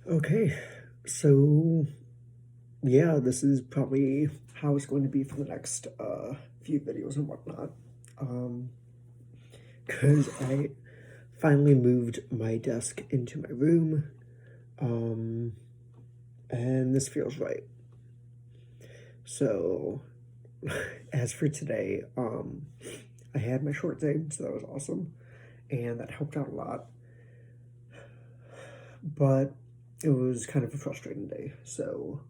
Okay, so yeah, this is probably how it's going to be for the next few videos and whatnot. Um, because I finally moved my desk into my room, um, and this feels right. So, as for today, I had my short day, so that was awesome, and that helped out a lot. But it was kind of a frustrating day, so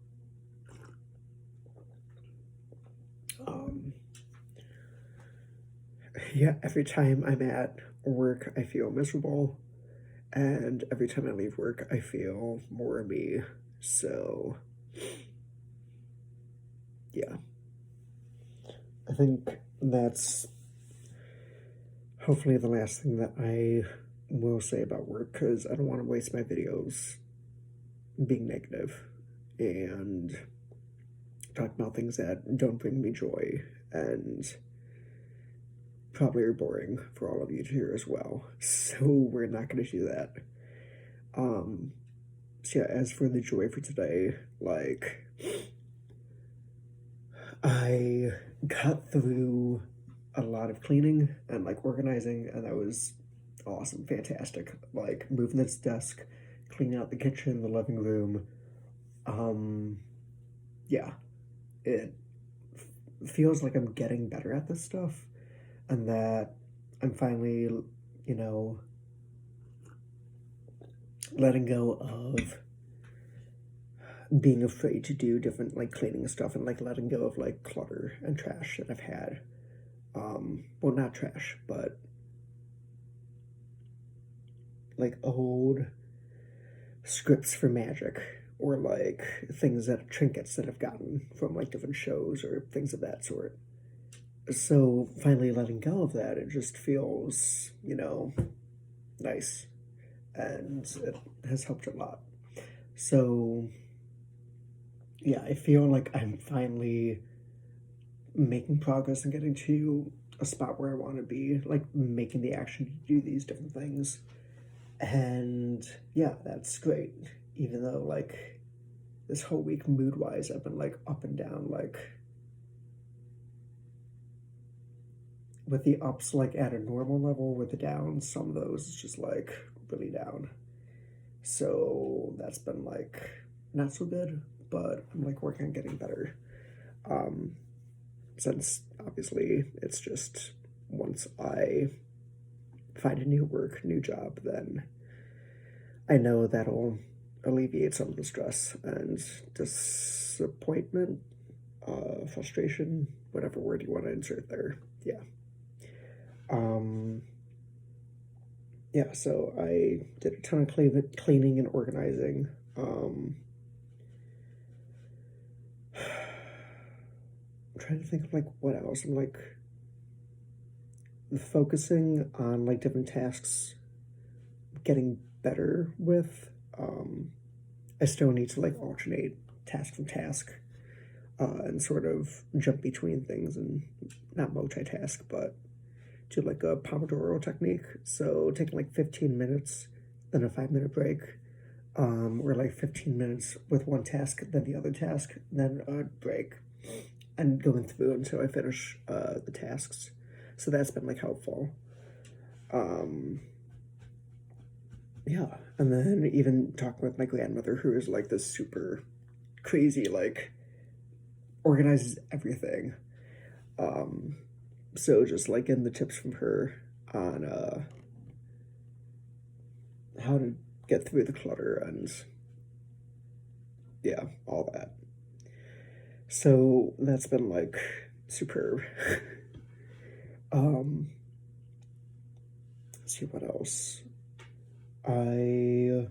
um, yeah, every time I'm at work, I feel miserable, and every time I leave work, I feel more me. So, yeah, I think that's hopefully the last thing that I will say about work because I don't want to waste my videos being negative and talking about things that don't bring me joy and probably are boring for all of you to hear as well. So, we're not going to do that. Um, so yeah, as for the joy for today, like I got through a lot of cleaning and like organizing, and that was awesome, fantastic. Like moving this desk, cleaning out the kitchen, the living room. Um, yeah, it feels like I'm getting better at this stuff, and that I'm finally, you know, letting go of being afraid to do different like cleaning stuff and like letting go of like clutter and trash that I've had. Well, not trash, but like old scripts for magic or like things that trinkets that I've gotten from like different shows or things of that sort. So finally letting go of that, it just feels, nice and it has helped a lot. So yeah, I feel like I'm finally making progress and getting to a spot where I want to be, like making the action to do these different things. And yeah, that's great. Even though, like, this whole week, mood wise, I've been like up and down, like, with the ups, like, at a normal level, with the downs, some of those is just like really down. So that's been like not so good, but I'm like working on getting better. Um, since obviously it's just once I find a new job, then I know that'll alleviate some of the stress and disappointment, frustration, whatever word you want to insert there. Yeah. Um, yeah, so I did a ton of cleaning and organizing. I'm trying to think of like what else. I'm like focusing on like different tasks, getting better with. I still need to like alternate task from task and sort of jump between things and not multitask, but do like a Pomodoro technique. So taking like 15 minutes, then a 5 minute break, or like 15 minutes with one task, then the other task, then a break, and going through until I finish the tasks. So that's been like helpful. Um, yeah, and then even talking with my grandmother, who is like this super crazy, like organizes everything. Um, so just like getting the tips from her on how to get through the clutter and yeah, all that. So that's been like superb. um, let's see what else. I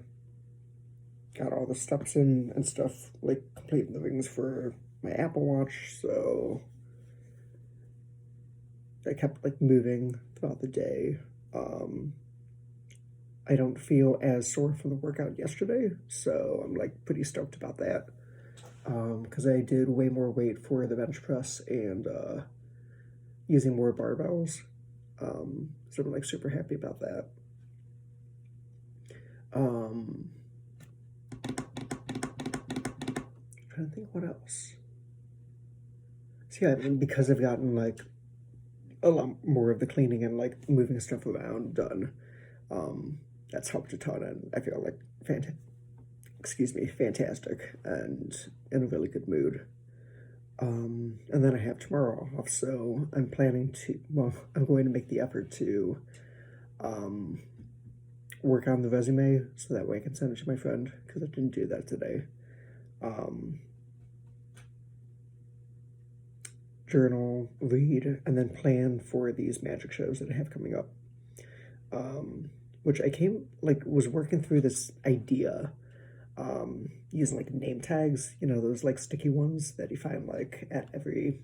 got all the steps in and stuff, like completing the things for my Apple Watch, so I kept like moving throughout the day. Um, I don't feel as sore from the workout yesterday, so I'm like pretty stoked about that. Because I did way more weight for the bench press and using more barbells. So I'm like super happy about that. Um, trying to think what else. So yeah, I mean, because I've gotten like a lot more of the cleaning and like moving stuff around done, that's helped a ton, and I feel like fantastic and in a really good mood. And then I have tomorrow off, so I'm planning to, well, I'm going to make the effort to work on the resume so that way I can send it to my friend, because I didn't do that today. Journal, read, and then plan for these magic shows that I have coming up. Which I was working through this idea using like name tags, you know, those like sticky ones that you find like at every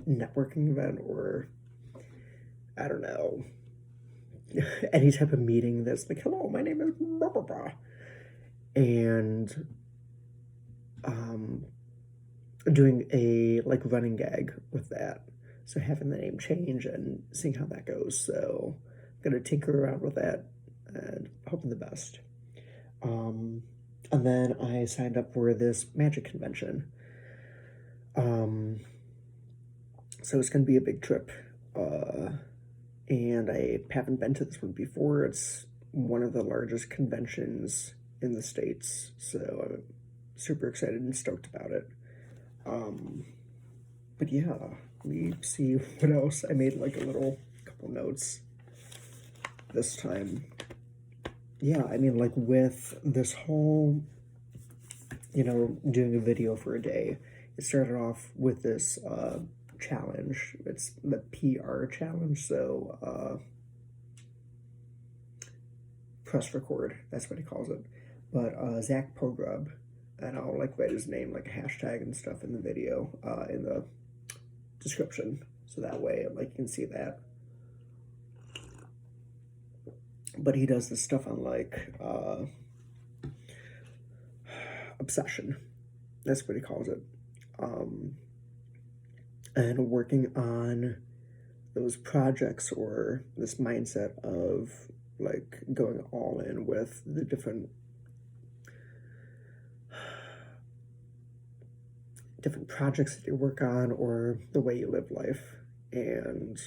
networking event, or I don't know, any type of meeting that's like, hello, my name is blah, blah, blah. And doing a like running gag with that. So having the name change and seeing how that goes. So I'm gonna tinker around with that and hoping the best. And then I signed up for this magic convention. So it's gonna be a big trip. And I haven't been to this one before. It's one of the largest conventions in the States, so I'm super excited and stoked about it. But yeah, let me see what else. I made like a couple notes this time. Yeah, I mean, like with this whole, you know, doing a video for a day, it started off with this challenge. It's the PR challenge, so press record, that's what he calls it. But Zach Pogrub, and I'll like write his name, like a hashtag and stuff in the video, in the description, so that way like you can see that. But he does this stuff on like obsession, that's what he calls it, and working on those projects or this mindset of like going all in with the different projects that you work on or the way you live life. And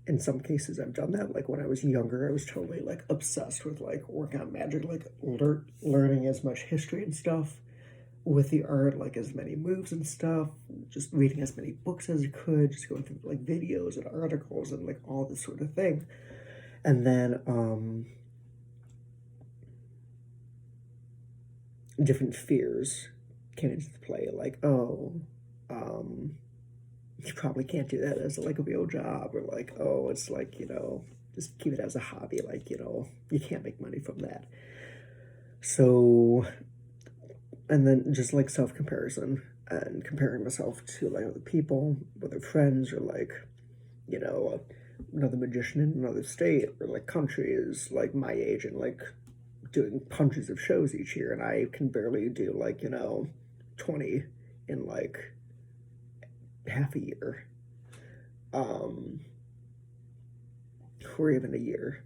in some cases I've done that. Like when I was younger, I was totally like obsessed with like working on magic, like learning as much history and stuff with the art, like as many moves and stuff, just reading as many books as I could, just going through like videos and articles and like all this sort of thing. And then different fears came into play, like, oh, you probably can't do that as like a real job, or like, oh, it's like, you know, just keep it as a hobby, like, you know, you can't make money from that. So, and then just like self-comparison and comparing myself to like other people, whether friends or like, you know, another magician in another state or like country is like my age and like doing hundreds of shows each year, and I can barely do like, you know, 20 in like half a year, or even a year.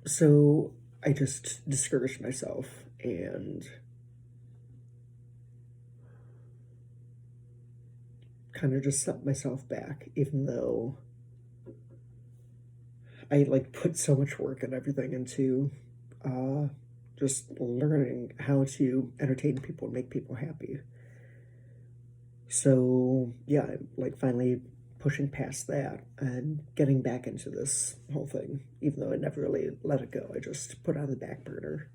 So I just discouraged myself and kind of just set myself back, even though I like put so much work and everything into just learning how to entertain people and make people happy. So yeah, I'm like finally pushing past that and getting back into this whole thing, even though I never really let it go. I just put it on the back burner.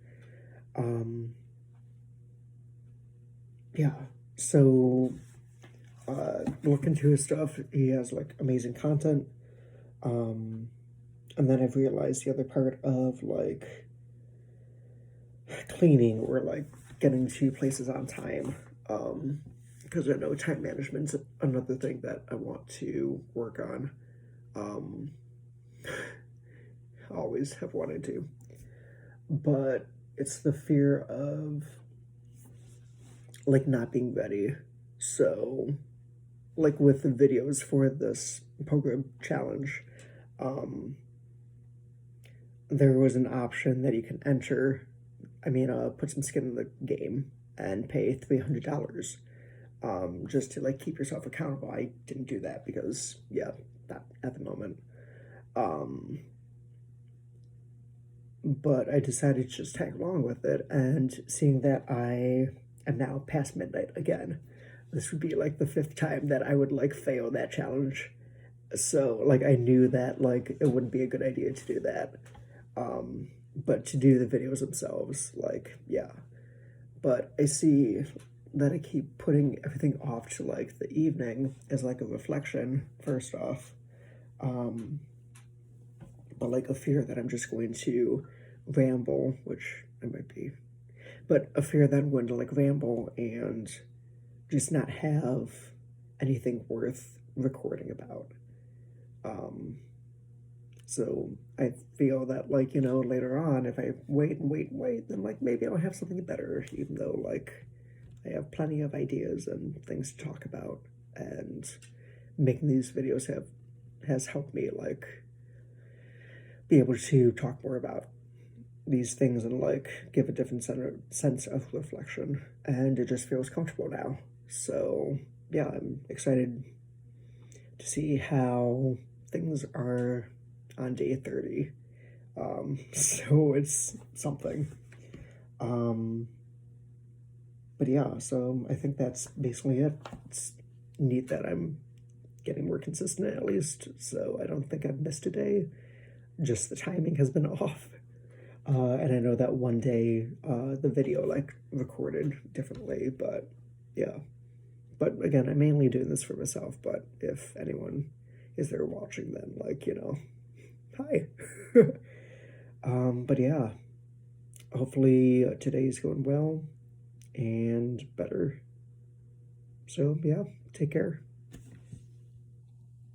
Yeah, so look into his stuff. He has like amazing content. And then I've realized the other part of like cleaning or like getting to places on time, because I know time management's another thing that I want to work on. Always have wanted to, but it's the fear of like not being ready. So like with the videos for this program challenge, there was an option that you can enter, put some skin in the game and pay $300 just to like keep yourself accountable. I didn't do that because, yeah, not at the moment. Um, but I decided to just tag along with it, and seeing that I am now past midnight again, this would be like the fifth time that I would like fail that challenge. So like I knew that like it wouldn't be a good idea to do that. But to do the videos themselves, like yeah. But I see that I keep putting everything off to like the evening as like a reflection, first off. Um, but like a fear that I'm just going to ramble, which I might be, but a fear that I'm going to like ramble and just not have anything worth recording about. Um, so I feel that like, you know, later on, if I wait and wait and wait, then like maybe I'll have something better, even though like I have plenty of ideas and things to talk about, and making these videos has helped me like be able to talk more about these things and like give a different sense of reflection, and it just feels comfortable now. So yeah, I'm excited to see how things are on day 30. So it's something. Um, but yeah, so I think that's basically it. It's neat that I'm getting more consistent at least, so I don't think I've missed a day. Just the timing has been off. And I know that one day the video like recorded differently, but yeah. But again, I'm mainly doing this for myself, but if anyone is there watching, then like, you know, hi. But yeah, hopefully today's going well and better. So yeah, take care.